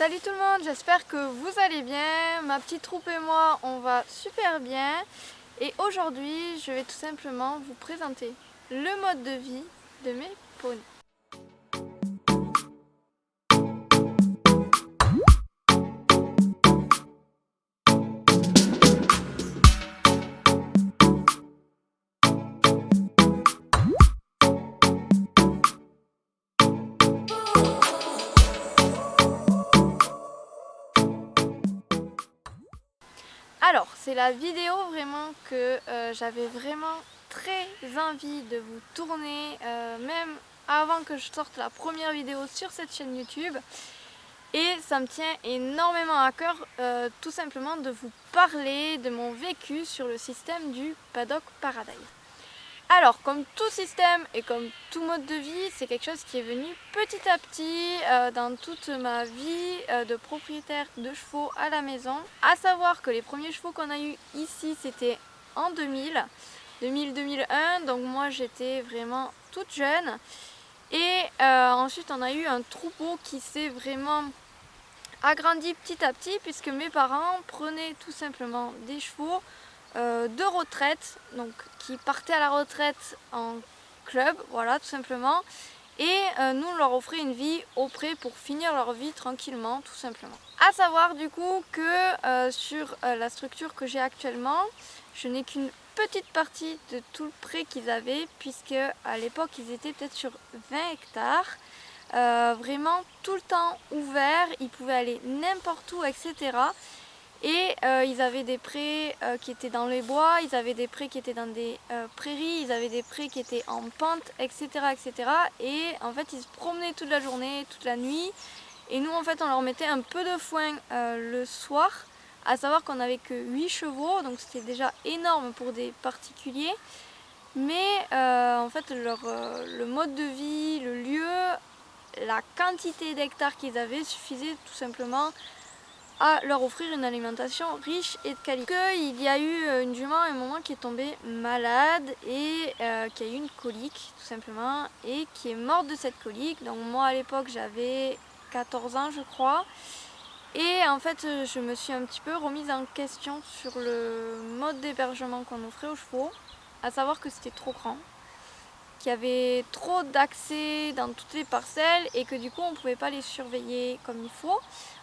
Salut tout le monde, j'espère que vous allez bien. Ma petite troupe et moi, on va super bien. Et aujourd'hui, je vais tout simplement vous présenter le mode de vie de mes poneys. Alors, c'est la vidéo vraiment que j'avais vraiment très envie de vous tourner, même avant que je sorte la première vidéo sur cette chaîne YouTube. Et ça me tient énormément à cœur tout simplement de vous parler de mon vécu sur le système du Paddock Paradise. Alors, comme tout système et comme tout mode de vie, c'est quelque chose qui est venu petit à petit dans toute ma vie de propriétaire de chevaux à la maison. À savoir que les premiers chevaux qu'on a eu ici, c'était en 2000-2001, donc moi j'étais vraiment toute jeune. Et ensuite on a eu un troupeau qui s'est vraiment agrandi petit à petit puisque mes parents prenaient tout simplement des chevaux de retraite, donc qui partaient à la retraite en club, voilà tout simplement, et nous on leur offrait une vie auprès pour finir leur vie tranquillement, tout simplement. À savoir du coup que sur la structure que j'ai actuellement, je n'ai qu'une petite partie de tout le pré qu'ils avaient, puisque à l'époque ils étaient peut-être sur 20 hectares. Vraiment tout le temps ouvert, ils pouvaient aller n'importe où, etc. Et ils avaient des prés qui étaient dans les bois, ils avaient des prés qui étaient dans des prairies, ils avaient des prés qui étaient en pente, etc., etc. Et en fait, ils se promenaient toute la journée, toute la nuit. Et nous, en fait, on leur mettait un peu de foin le soir, à savoir qu'on n'avait que 8 chevaux, donc c'était déjà énorme pour des particuliers. Mais en fait, le mode de vie, le lieu, la quantité d'hectares qu'ils avaient suffisait tout simplement à leur offrir une alimentation riche et de qualité. Il y a eu une jument à un moment qui est tombée malade et qui a eu une colique tout simplement et qui est morte de cette colique. Donc moi à l'époque j'avais 14 ans je crois. Et en fait je me suis un petit peu remise en question sur le mode d'hébergement qu'on offrait aux chevaux, à savoir que c'était trop grand, qu'il y avait trop d'accès dans toutes les parcelles et que du coup on ne pouvait pas les surveiller comme il faut.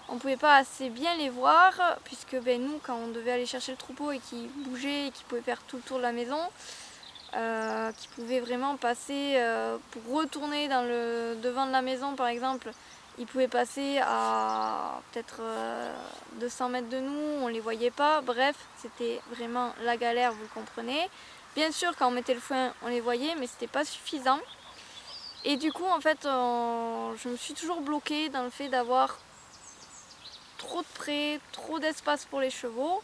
On ne pouvait pas assez bien les voir puisque nous quand on devait aller chercher le troupeau et qu'ils bougeaient et qu'ils pouvaient faire tout le tour de la maison, qu'ils pouvaient vraiment passer pour retourner dans le devant de la maison par exemple, ils pouvaient passer à peut-être 200 mètres de nous, on ne les voyait pas, bref c'était vraiment la galère, vous le comprenez. Bien sûr, quand on mettait le foin, on les voyait, mais c'était pas suffisant. Et du coup, en fait, je me suis toujours bloquée dans le fait d'avoir trop de prés, trop d'espace pour les chevaux.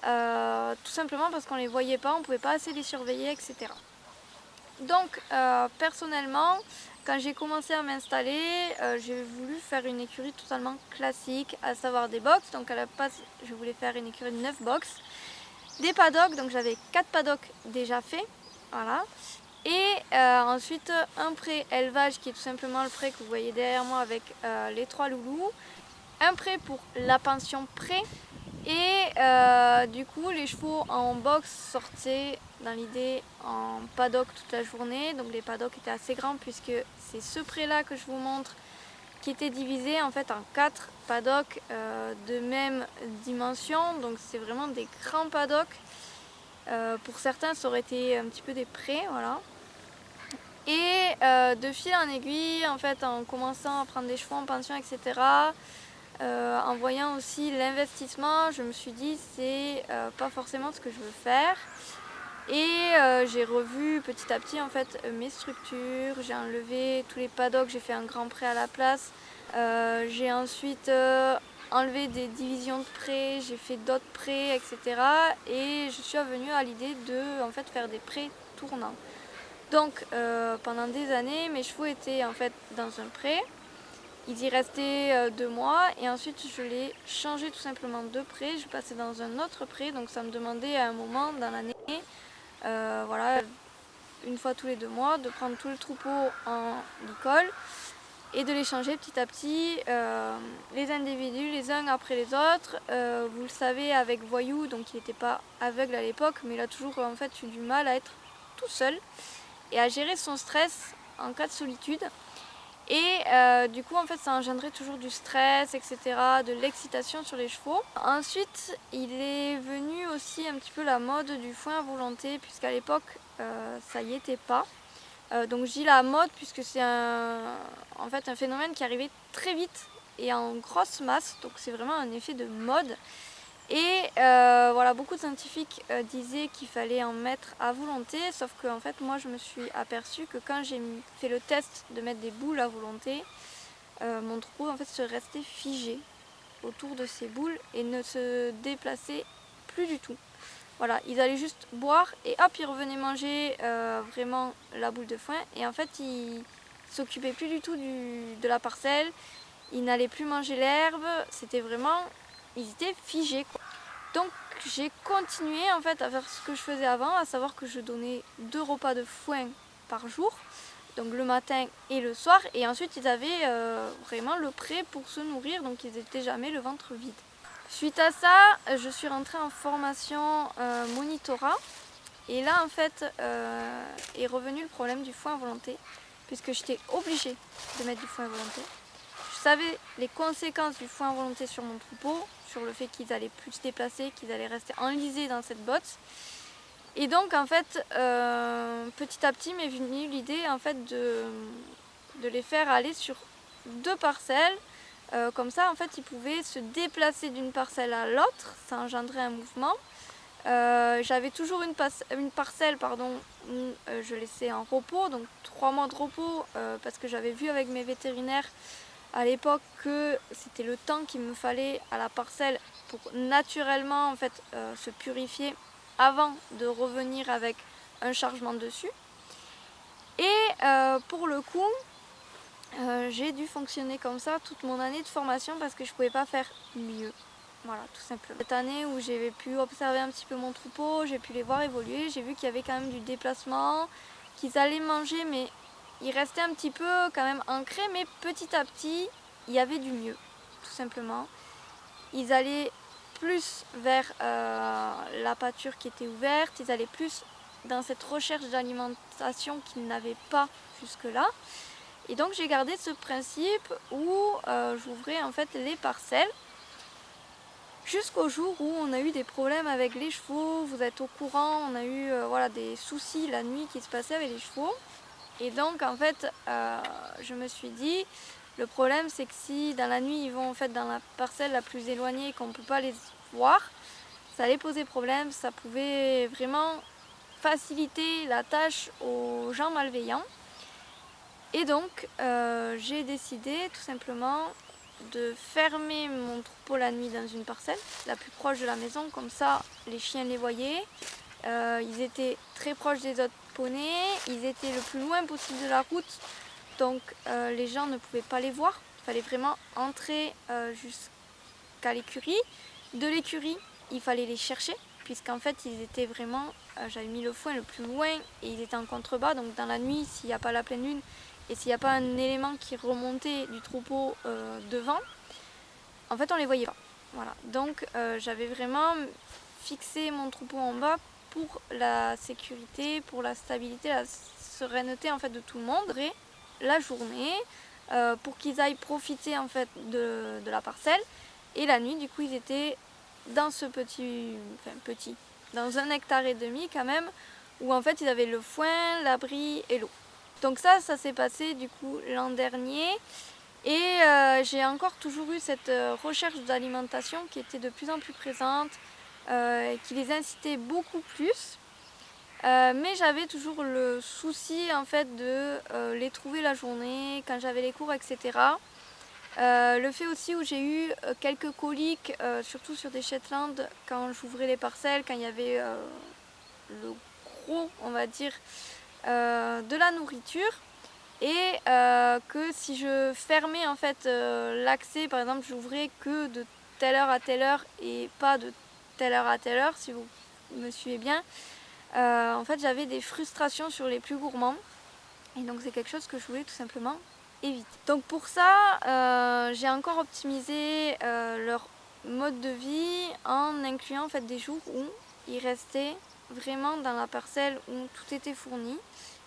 Tout simplement parce qu'on les voyait pas, on pouvait pas assez les surveiller, etc. Donc, personnellement, quand j'ai commencé à m'installer, j'ai voulu faire une écurie totalement classique, à savoir des box. Donc, à la base, je voulais faire une écurie de 9 box. Des paddocks, donc j'avais 4 paddocks déjà faits, voilà. Et ensuite un pré élevage qui est tout simplement le pré que vous voyez derrière moi avec les 3 loulous. Un pré pour la pension pré. Et du coup les chevaux en box sortaient dans l'idée en paddock toute la journée. Donc les paddocks étaient assez grands puisque c'est ce pré là que je vous montre qui était divisé en fait en 4 paddocks de même dimension, donc c'est vraiment des grands paddocks. Pour certains ça aurait été un petit peu des prés, voilà. Et de fil en aiguille, en fait, en commençant à prendre des chevaux en pension, etc., en voyant aussi l'investissement, je me suis dit c'est pas forcément ce que je veux faire. Et j'ai revu petit à petit en fait mes structures, j'ai enlevé tous les paddocks, j'ai fait un grand pré à la place. J'ai ensuite enlevé des divisions de prés, j'ai fait d'autres prés, etc. Et je suis venue à l'idée de en fait faire des prés tournants. Donc pendant des années, mes chevaux étaient en fait dans un pré. Ils y restaient 2 mois et ensuite je l'ai changé tout simplement de pré. Je passais dans un autre pré, donc ça me demandait à un moment dans l'année, voilà, une fois tous les 2 mois, de prendre tout le troupeau en licol et de les changer petit à petit, les individus les uns après les autres. Vous le savez avec Voyou, donc il n'était pas aveugle à l'époque, mais il a toujours en fait eu du mal à être tout seul et à gérer son stress en cas de solitude. Et du coup en fait ça engendrait toujours du stress, etc., de l'excitation sur les chevaux. Ensuite il est venu aussi un petit peu la mode du foin à volonté, puisqu'à l'époque ça y était pas. Donc je dis la mode puisque c'est en fait un phénomène qui arrivait très vite et en grosse masse, donc c'est vraiment un effet de mode. Et voilà, beaucoup de scientifiques disaient qu'il fallait en mettre à volonté, sauf que en fait moi je me suis aperçue que quand j'ai fait le test de mettre des boules à volonté, mon troupeau en fait se restait figé autour de ces boules et ne se déplaçait plus du tout. Voilà, ils allaient juste boire et hop, ils revenaient manger vraiment la boule de foin. Et en fait, ils s'occupaient plus du tout de la parcelle, ils n'allaient plus manger l'herbe, c'était vraiment, ils étaient figés, quoi. Donc j'ai continué en fait à faire ce que je faisais avant, à savoir que je donnais 2 repas de foin par jour, donc le matin et le soir, et ensuite ils avaient vraiment le prêt pour se nourrir, donc ils n'étaient jamais le ventre vide. Suite à ça, je suis rentrée en formation monitorat, et là en fait est revenu le problème du foin à volonté, puisque j'étais obligée de mettre du foin à volonté. Je savais les conséquences du foin à volonté sur mon troupeau, sur le fait qu'ils allaient plus se déplacer, qu'ils allaient rester enlisés dans cette botte. Et donc en fait, petit à petit m'est venue l'idée en fait de les faire aller sur 2 parcelles. Comme ça en fait ils pouvaient se déplacer d'une parcelle à l'autre, ça engendrait un mouvement. J'avais toujours une parcelle où je laissais en repos, donc 3 mois de repos, parce que j'avais vu avec mes vétérinaires à l'époque que c'était le temps qu'il me fallait à la parcelle pour naturellement en fait se purifier avant de revenir avec un chargement dessus. Et pour le coup, j'ai dû fonctionner comme ça toute mon année de formation parce que je ne pouvais pas faire mieux. Voilà, tout simplement. Cette année où j'ai pu observer un petit peu mon troupeau, j'ai pu les voir évoluer, j'ai vu qu'il y avait quand même du déplacement, qu'ils allaient manger, mais ils restaient un petit peu quand même ancrés, mais petit à petit, il y avait du mieux, tout simplement. Ils allaient plus vers la pâture qui était ouverte, ils allaient plus dans cette recherche d'alimentation qu'ils n'avaient pas jusque-là. Et donc j'ai gardé ce principe où j'ouvrais en fait les parcelles jusqu'au jour où on a eu des problèmes avec les chevaux. Vous êtes au courant, on a eu voilà, des soucis la nuit qui se passaient avec les chevaux. Et donc en fait je me suis dit, le problème c'est que si dans la nuit ils vont en fait dans la parcelle la plus éloignée et qu'on ne peut pas les voir, ça allait poser problème, ça pouvait vraiment faciliter la tâche aux gens malveillants. Et donc j'ai décidé tout simplement de fermer mon troupeau la nuit dans une parcelle la plus proche de la maison, comme ça les chiens les voyaient. Ils étaient très proches des autres poneys, ils étaient le plus loin possible de la route, donc les gens ne pouvaient pas les voir. Il fallait vraiment entrer jusqu'à l'écurie. De l'écurie, il fallait les chercher, puisqu'en fait ils étaient vraiment, j'avais mis le foin le plus loin et ils étaient en contrebas, donc dans la nuit, s'il n'y a pas la pleine lune et s'il n'y a pas un élément qui remontait du troupeau devant, en fait on les voyait pas. Voilà. Donc j'avais vraiment fixé mon troupeau en bas pour la sécurité, pour la stabilité, la sérénité en fait de tout le monde, et la journée pour qu'ils aillent profiter en fait de la parcelle, et la nuit du coup ils étaient dans ce petit, dans 1,5 hectare quand même, où en fait ils avaient le foin, l'abri et l'eau. Donc ça s'est passé du coup l'an dernier, et j'ai encore toujours eu cette recherche d'alimentation qui était de plus en plus présente, qui les incitait beaucoup plus. Mais j'avais toujours le souci en fait de les trouver la journée, quand j'avais les cours, etc. Le fait aussi où j'ai eu quelques coliques, surtout sur des Shetland, quand j'ouvrais les parcelles, quand il y avait le gros, on va dire, de la nourriture, et que si je fermais en fait l'accès, par exemple j'ouvrais que de telle heure à telle heure et pas de telle heure à telle heure, si vous me suivez bien, en fait j'avais des frustrations sur les plus gourmands, et donc c'est quelque chose que je voulais tout simplement et vite. Donc pour ça, j'ai encore optimisé leur mode de vie en incluant en fait des jours où ils restaient vraiment dans la parcelle où tout était fourni.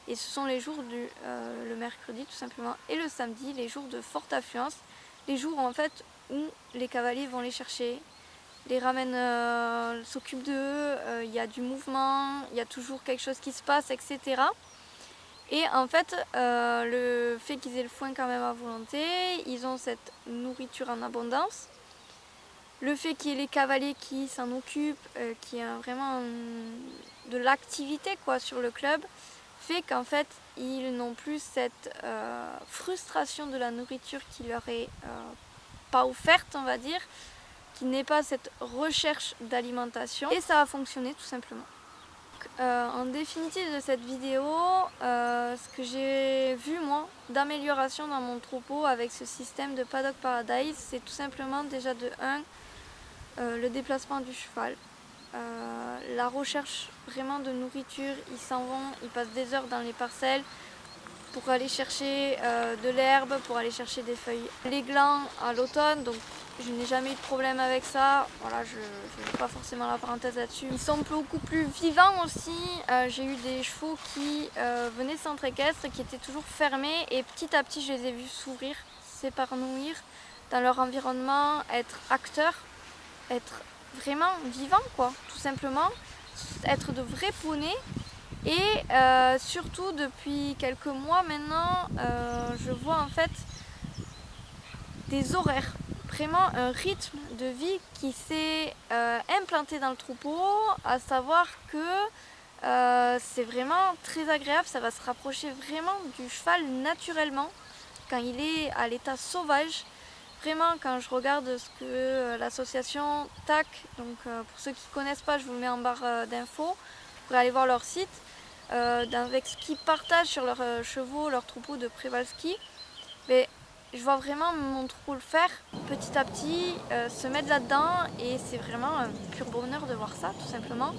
Et ce sont les jours le mercredi tout simplement et le samedi, les jours de forte affluence, les jours en fait où les cavaliers vont les chercher, les ramènent, s'occupent d'eux, il y a du mouvement, il y a toujours quelque chose qui se passe, etc. Et en fait, le fait qu'ils aient le foin quand même à volonté, ils ont cette nourriture en abondance. Le fait qu'il y ait les cavaliers qui s'en occupent, qu'il y a vraiment de l'activité quoi sur le club, fait qu'en fait ils n'ont plus cette frustration de la nourriture qui leur est pas offerte, on va dire, qui n'est pas cette recherche d'alimentation, et ça a fonctionné tout simplement. En définitive de cette vidéo, ce que j'ai vu moi d'amélioration dans mon troupeau avec ce système de Paddock Paradise, c'est tout simplement déjà de 1, le déplacement du cheval, la recherche vraiment de nourriture. Ils s'en vont, ils passent des heures dans les parcelles pour aller chercher de l'herbe, pour aller chercher des feuilles. Les glands à l'automne, donc je n'ai jamais eu de problème avec ça. Voilà, je ne fais pas forcément la parenthèse là-dessus. Ils sont beaucoup plus vivants aussi. J'ai eu des chevaux qui venaient centre équestre, qui étaient toujours fermés, et petit à petit je les ai vus s'ouvrir, s'épanouir dans leur environnement, être acteurs, être vraiment vivants quoi, tout simplement, être de vrais poneys. Et surtout depuis quelques mois maintenant, je vois en fait des horaires, vraiment un rythme de vie qui s'est implanté dans le troupeau, à savoir que c'est vraiment très agréable, ça va se rapprocher vraiment du cheval naturellement quand il est à l'état sauvage. Vraiment, quand je regarde ce que l'association TAC, donc pour ceux qui ne connaissent pas, je vous le mets en barre d'infos, vous pourrez aller voir leur site, avec ce qu'ils partagent sur leurs chevaux, leurs troupeaux de Przewalski. Mais je vois vraiment mon troupeau le faire petit à petit, se mettre là-dedans, et c'est vraiment un pur bonheur de voir ça, tout simplement,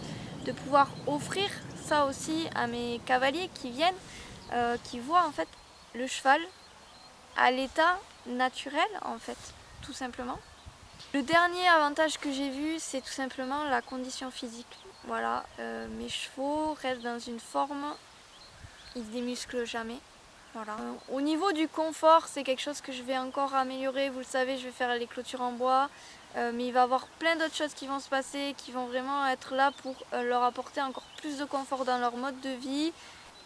de pouvoir offrir ça aussi à mes cavaliers qui viennent, qui voient en fait le cheval à l'état naturel en fait, tout simplement. Le dernier avantage que j'ai vu, c'est tout simplement la condition physique. Voilà, mes chevaux restent dans une forme, ils ne démusclent jamais. Voilà. Au niveau du confort, c'est quelque chose que je vais encore améliorer. Vous le savez, je vais faire les clôtures en bois, mais il va y avoir plein d'autres choses qui vont se passer, qui vont vraiment être là pour leur apporter encore plus de confort dans leur mode de vie.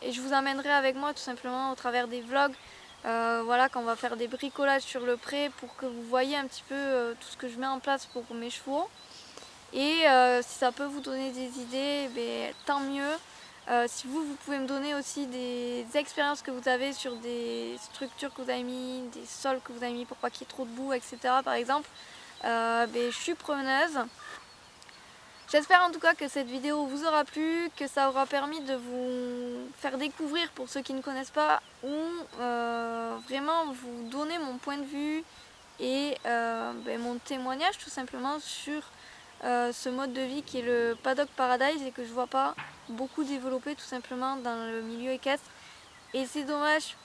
Et je vous emmènerai avec moi tout simplement au travers des vlogs. Voilà, quand on va faire des bricolages sur le pré, pour que vous voyez un petit peu tout ce que je mets en place pour mes chevaux. Et si ça peut vous donner des idées, ben, tant mieux. Si vous pouvez me donner aussi des expériences que vous avez sur des structures que vous avez mis, des sols que vous avez mis pour pas qu'il y ait trop de boue, etc. par exemple, ben, je suis preneuse. J'espère en tout cas que cette vidéo vous aura plu, que ça aura permis de vous faire découvrir, pour ceux qui ne connaissent pas, ou vraiment vous donner mon point de vue et ben, mon témoignage tout simplement sur ce mode de vie qui est le Paddock Paradise, et que je vois pas beaucoup développé tout simplement dans le milieu équestre. Et c'est dommage,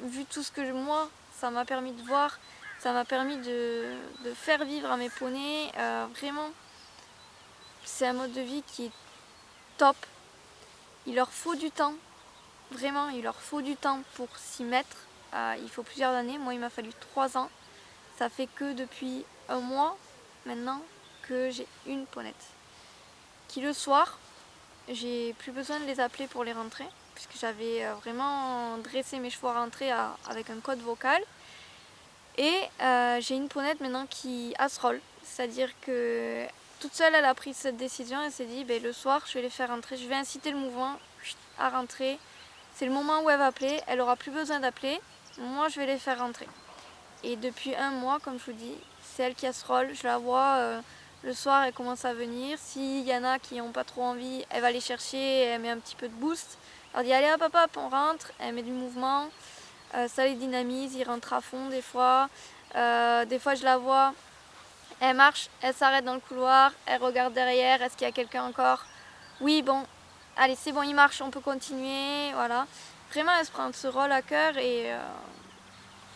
vu tout ce que moi ça m'a permis de voir, ça m'a permis de faire vivre à mes poneys, vraiment. C'est un mode de vie qui est top. Il leur faut du temps, vraiment, il leur faut du temps pour s'y mettre. Il faut plusieurs années, moi il m'a fallu 3 ans. Ça fait que depuis un mois maintenant que j'ai une ponette. Qui le soir, j'ai plus besoin de les appeler pour les rentrer, puisque j'avais vraiment dressé mes chevaux à rentrer avec un code vocal. Et j'ai une ponette maintenant qui a ce rôle, c'est-à-dire que toute seule, elle a pris cette décision. Elle s'est dit, ben, le soir, je vais les faire rentrer. Je vais inciter le mouvement à rentrer. C'est le moment où elle va appeler. Elle n'aura plus besoin d'appeler. Moi, je vais les faire rentrer. Et depuis un mois, comme je vous dis, c'est elle qui a ce rôle. Je la vois le soir, elle commence à venir. S'il y en a qui n'ont pas trop envie, elle va les chercher. Elle met un petit peu de boost. Elle leur dit, allez hop, hop, hop, on rentre. Elle met du mouvement. Ça les dynamise. Ils rentrent à fond des fois. Des fois, je la vois. Elle marche, elle s'arrête dans le couloir, elle regarde derrière, est-ce qu'il y a quelqu'un encore? Oui, bon, allez, c'est bon, il marche, on peut continuer, voilà. Vraiment, elle se prend ce rôle à cœur, et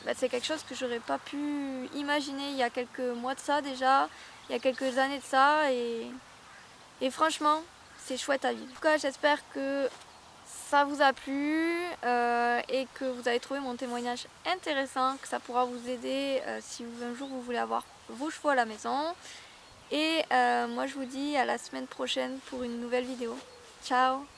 bah, c'est quelque chose que j'aurais pas pu imaginer il y a quelques mois de ça déjà, il y a quelques années de ça, et franchement, c'est chouette à vivre. En tout cas, j'espère que ça vous a plu et que vous avez trouvé mon témoignage intéressant, que ça pourra vous aider si un jour vous voulez avoir vos chevaux à la maison. Et moi je vous dis à la semaine prochaine pour une nouvelle vidéo. Ciao!